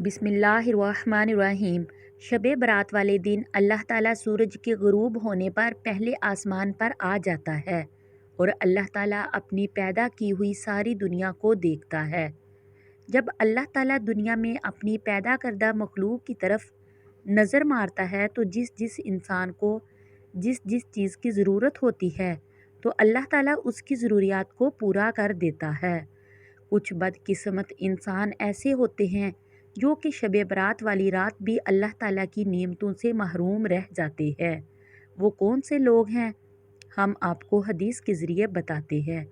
بسم اللہ الرحمن الرحیم۔ شب برات والے دن اللہ تعالیٰ سورج کے غروب ہونے پر پہلے آسمان پر آ جاتا ہے اور اللہ تعالیٰ اپنی پیدا کی ہوئی ساری دنیا کو دیکھتا ہے۔ جب اللہ تعالیٰ دنیا میں اپنی پیدا کردہ مخلوق کی طرف نظر مارتا ہے تو جس جس انسان کو جس جس چیز کی ضرورت ہوتی ہے تو اللہ تعالیٰ اس کی ضروریات کو پورا کر دیتا ہے۔ کچھ بدقسمت انسان ایسے ہوتے ہیں جو کہ شب برات والی رات بھی اللہ تعالیٰ کی نعمتوں سے محروم رہ جاتے ہیں۔ وہ کون سے لوگ ہیں؟ ہم آپ کو حدیث کے ذریعے بتاتے ہیں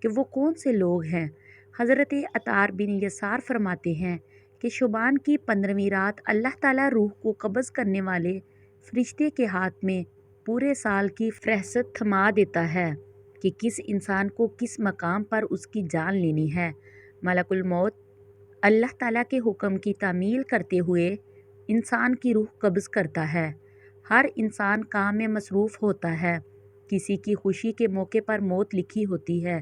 کہ وہ کون سے لوگ ہیں۔ حضرت عطار بن یسار فرماتے ہیں کہ شعبان کی 15ویں رات اللہ تعالیٰ روح کو قبض کرنے والے فرشتے کے ہاتھ میں پورے سال کی فہرست تھما دیتا ہے کہ کس انسان کو کس مقام پر اس کی جان لینی ہے۔ ملک الموت اللہ تعالیٰ کے حکم کی تعمیل کرتے ہوئے انسان کی روح قبض کرتا ہے۔ ہر انسان کام میں مصروف ہوتا ہے۔ کسی کی خوشی کے موقع پر موت لکھی ہوتی ہے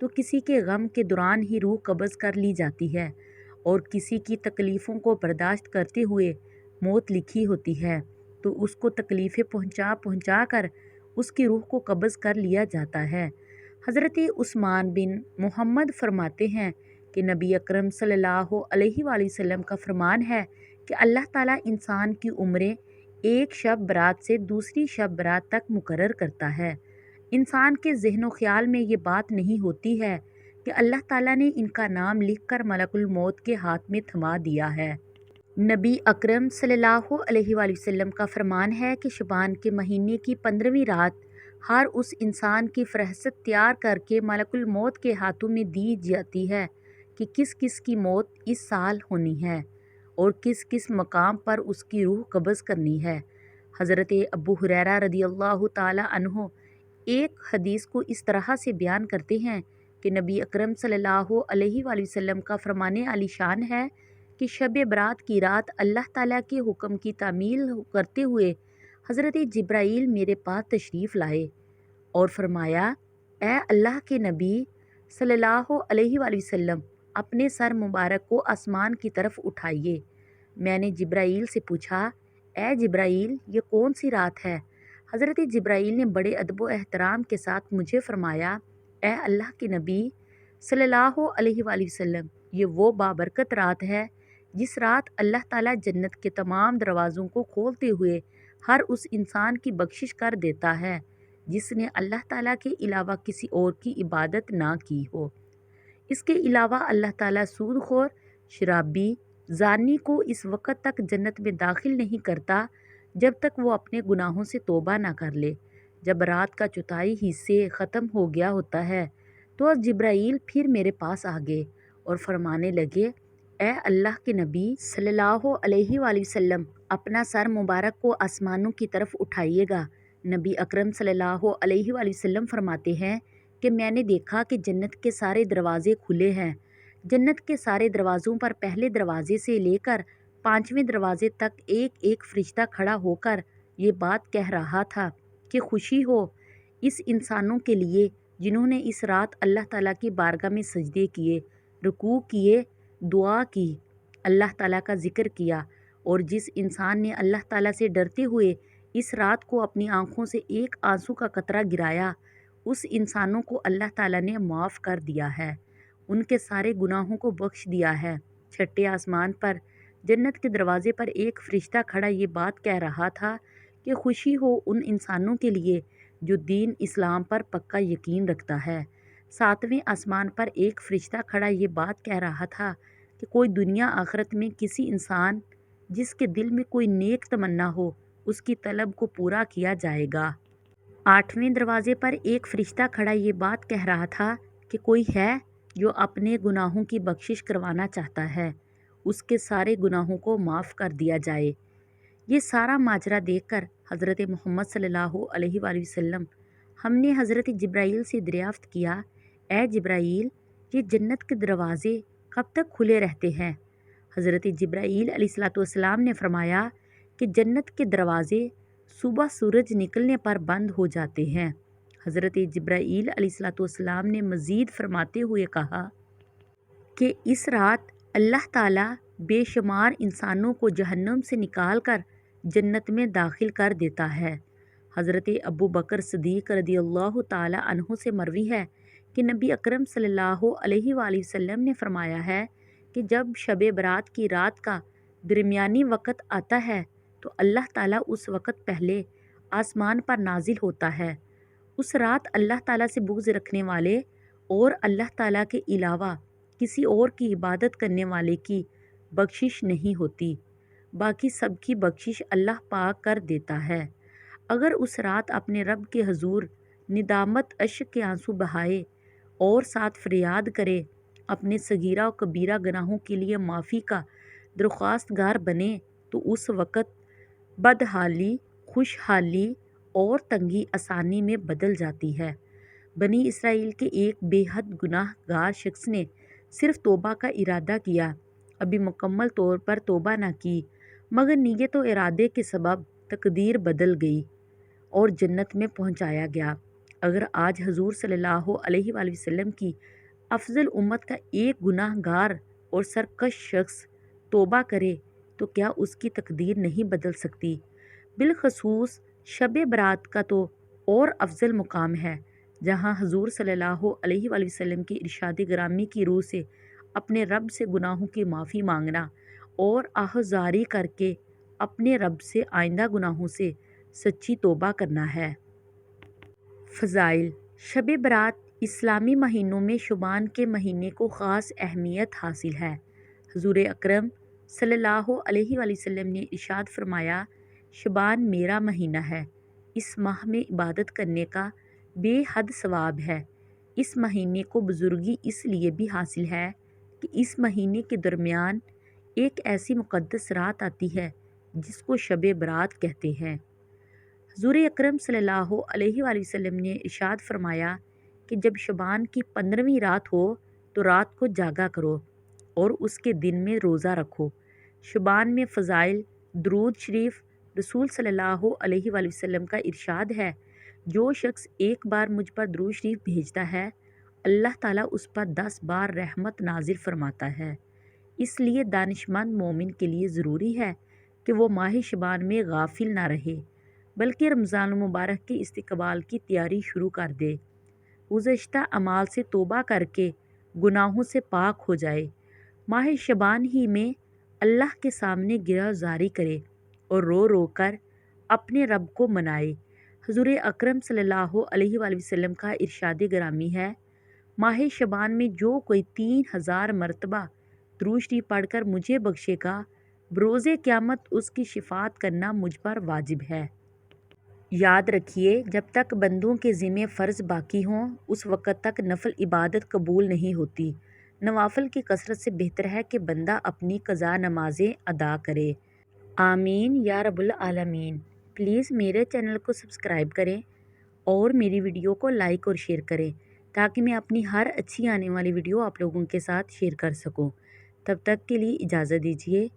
تو کسی کے غم کے دوران ہی روح قبض کر لی جاتی ہے، اور کسی کی تکلیفوں کو برداشت کرتے ہوئے موت لکھی ہوتی ہے تو اس کو تکلیفیں پہنچا کر اس کی روح کو قبض کر لیا جاتا ہے۔ حضرت عثمان بن محمد فرماتے ہیں کہ نبی اکرم صلی اللہ علیہ وآلہ وسلم کا فرمان ہے کہ اللہ تعالیٰ انسان کی عمریں ایک شب برات سے دوسری شب برات تک مقرر کرتا ہے۔ انسان کے ذہن و خیال میں یہ بات نہیں ہوتی ہے کہ اللہ تعالیٰ نے ان کا نام لکھ کر ملک الموت کے ہاتھ میں تھما دیا ہے۔ نبی اکرم صلی اللہ علیہ وآلہ وسلم کا فرمان ہے کہ شعبان کے مہینے کی 15ویں رات ہر اس انسان کی فہرست تیار کر کے ملک الموت کے ہاتھوں میں دی جاتی ہے کہ کس کس کی موت اس سال ہونی ہے اور کس کس مقام پر اس کی روح قبض کرنی ہے۔ حضرت ابو ہریرہ رضی اللہ تعالی عنہ ایک حدیث کو اس طرح سے بیان کرتے ہیں کہ نبی اکرم صلی اللہ علیہ وآلہ وسلم کا فرمان عالی شان ہے کہ شب برات کی رات اللہ تعالیٰ کے حکم کی تعمیل کرتے ہوئے حضرت جبرائیل میرے پاس تشریف لائے اور فرمایا، اے اللہ کے نبی صلی اللہ علیہ وآلہ وسلم، اپنے سر مبارک کو آسمان کی طرف اٹھائیے۔ میں نے جبرائیل سے پوچھا، اے جبرائیل، یہ کون سی رات ہے؟ حضرت جبرائیل نے بڑے ادب و احترام کے ساتھ مجھے فرمایا، اے اللہ کے نبی صلی اللہ علیہ وآلہ وسلم، یہ وہ بابرکت رات ہے جس رات اللہ تعالیٰ جنت کے تمام دروازوں کو کھولتے ہوئے ہر اس انسان کی بخشش کر دیتا ہے جس نے اللہ تعالیٰ کے علاوہ کسی اور کی عبادت نہ کی ہو۔ اس کے علاوہ اللہ تعالیٰ سود خور، شرابی، زانی کو اس وقت تک جنت میں داخل نہیں کرتا جب تک وہ اپنے گناہوں سے توبہ نہ کر لے۔ جب رات کا چوتھائی حصے ختم ہو گیا ہوتا ہے تو جبرائیل پھر میرے پاس آ گئے اور فرمانے لگے، اے اللہ کے نبی صلی اللہ علیہ وآلہ وسلم، اپنا سر مبارک کو آسمانوں کی طرف اٹھائیے گا۔ نبی اکرم صلی اللہ علیہ وآلہ وسلم فرماتے ہیں کہ میں نے دیکھا کہ جنت کے سارے دروازے کھلے ہیں۔ جنت کے سارے دروازوں پر پہلے دروازے سے لے کر 5ویں دروازے تک ایک ایک فرشتہ کھڑا ہو کر یہ بات کہہ رہا تھا کہ خوشی ہو اس انسانوں کے لیے جنہوں نے اس رات اللہ تعالیٰ کی بارگاہ میں سجدے کیے، رکوع کیے، دعا کی، اللہ تعالیٰ کا ذکر کیا، اور جس انسان نے اللہ تعالیٰ سے ڈرتے ہوئے اس رات کو اپنی آنکھوں سے ایک آنسو کا قطرہ گرایا، اس انسانوں کو اللہ تعالیٰ نے معاف کر دیا ہے، ان کے سارے گناہوں کو بخش دیا ہے۔ چھٹے آسمان پر جنت کے دروازے پر ایک فرشتہ کھڑا یہ بات کہہ رہا تھا کہ خوشی ہو ان انسانوں کے لیے جو دین اسلام پر پکا یقین رکھتا ہے۔ 7ویں آسمان پر ایک فرشتہ کھڑا یہ بات کہہ رہا تھا کہ کوئی دنیا آخرت میں کسی انسان جس کے دل میں کوئی نیک تمنا ہو اس کی طلب کو پورا کیا جائے گا۔ 8ویں دروازے پر ایک فرشتہ کھڑا یہ بات کہہ رہا تھا کہ کوئی ہے جو اپنے گناہوں کی بخشش کروانا چاہتا ہے، اس کے سارے گناہوں کو معاف کر دیا جائے۔ یہ سارا ماجرا دیکھ کر حضرت محمد صلی اللہ علیہ وآلہ وسلم ہم نے حضرت جبرائیل سے دریافت کیا، اے جبرائیل، یہ جنت کے دروازے کب تک کھلے رہتے ہیں؟ حضرت جبرائیل علیہ السلام نے فرمایا کہ جنت کے دروازے صبح سورج نکلنے پر بند ہو جاتے ہیں۔ حضرت جبرائیل علیہ السلام نے مزید فرماتے ہوئے کہا کہ اس رات اللہ تعالیٰ بے شمار انسانوں کو جہنم سے نکال کر جنت میں داخل کر دیتا ہے۔ حضرت ابو بکر صدیق رضی اللہ تعالی عنہ سے مروی ہے کہ نبی اکرم صلی اللہ علیہ وآلہ وسلم نے فرمایا ہے کہ جب شب برات کی رات کا درمیانی وقت آتا ہے تو اللہ تعالیٰ اس وقت پہلے آسمان پر نازل ہوتا ہے۔ اس رات اللہ تعالیٰ سے بغض رکھنے والے اور اللہ تعالیٰ کے علاوہ کسی اور کی عبادت کرنے والے کی بخشش نہیں ہوتی، باقی سب کی بخشش اللہ پاک کر دیتا ہے۔ اگر اس رات اپنے رب کے حضور ندامت اشک کے آنسو بہائے اور ساتھ فریاد کرے، اپنے صغیرہ و کبیرہ گناہوں کے لیے معافی کا درخواست گار بنے، تو اس وقت بدحالی خوشحالی اور تنگی آسانی میں بدل جاتی ہے۔ بنی اسرائیل کے ایک بے حد گناہ گار شخص نے صرف توبہ کا ارادہ کیا، ابھی مکمل طور پر توبہ نہ کی، مگر نیت و ارادے کے سبب تقدیر بدل گئی اور جنت میں پہنچایا گیا۔ اگر آج حضور صلی اللہ علیہ وآلہ وسلم کی افضل امت کا ایک گناہ گار اور سرکش شخص توبہ کرے تو کیا اس کی تقدیر نہیں بدل سکتی؟ بالخصوص شب برات کا تو اور افضل مقام ہے، جہاں حضور صلی اللہ علیہ وآلہ وسلم کی ارشاد گرامی کی روح سے اپنے رب سے گناہوں کی معافی مانگنا اور آہذاری کر کے اپنے رب سے آئندہ گناہوں سے سچی توبہ کرنا ہے۔ فضائل: شب برات اسلامی مہینوں میں شعبان کے مہینے کو خاص اہمیت حاصل ہے۔ حضور اکرم صلی اللہ علیہ وآلہ وسلم نے ارشاد فرمایا، شعبان میرا مہینہ ہے، اس ماہ میں عبادت کرنے کا بے حد ثواب ہے۔ اس مہینے کو بزرگی اس لیے بھی حاصل ہے کہ اس مہینے کے درمیان ایک ایسی مقدس رات آتی ہے جس کو شب برات کہتے ہیں۔ حضور اکرم صلی اللہ علیہ وآلہ وسلم نے ارشاد فرمایا کہ جب شعبان کی 15ویں رات ہو تو رات کو جاگا کرو اور اس کے دن میں روزہ رکھو۔ شعبان میں فضائل: درود شریف: رسول صلی اللہ علیہ وآلہ وسلم کا ارشاد ہے، جو شخص ایک بار مجھ پر درود شریف بھیجتا ہے، اللہ تعالیٰ اس پر 10 بار رحمت نازل فرماتا ہے۔ اس لیے دانشمند مومن کے لیے ضروری ہے کہ وہ ماہ شعبان میں غافل نہ رہے، بلکہ رمضان المبارک کے استقبال کی تیاری شروع کر دے، گزشتہ اعمال سے توبہ کر کے گناہوں سے پاک ہو جائے، ماہ شعبان ہی میں اللہ کے سامنے گرہ زاری کرے اور رو رو کر اپنے رب کو منائے۔ حضور اکرم صلی اللہ علیہ وآلہ وسلم کا ارشاد گرامی ہے، ماہ شعبان میں جو کوئی 3000 مرتبہ درود شریف پڑھ کر مجھے بخشے گا، بروز قیامت اس کی شفاعت کرنا مجھ پر واجب ہے۔ یاد رکھیے، جب تک بندوں کے ذمے فرض باقی ہوں اس وقت تک نفل عبادت قبول نہیں ہوتی۔ نوافل کی کثرت سے بہتر ہے کہ بندہ اپنی قضا نمازیں ادا کرے۔ آمین یا رب العالمین۔ پلیز میرے چینل کو سبسکرائب کریں اور میری ویڈیو کو لائک اور شیئر کریں تاکہ میں اپنی ہر اچھی آنے والی ویڈیو آپ لوگوں کے ساتھ شیئر کر سکوں۔ تب تک کے لیے اجازت دیجیے۔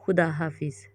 خدا حافظ۔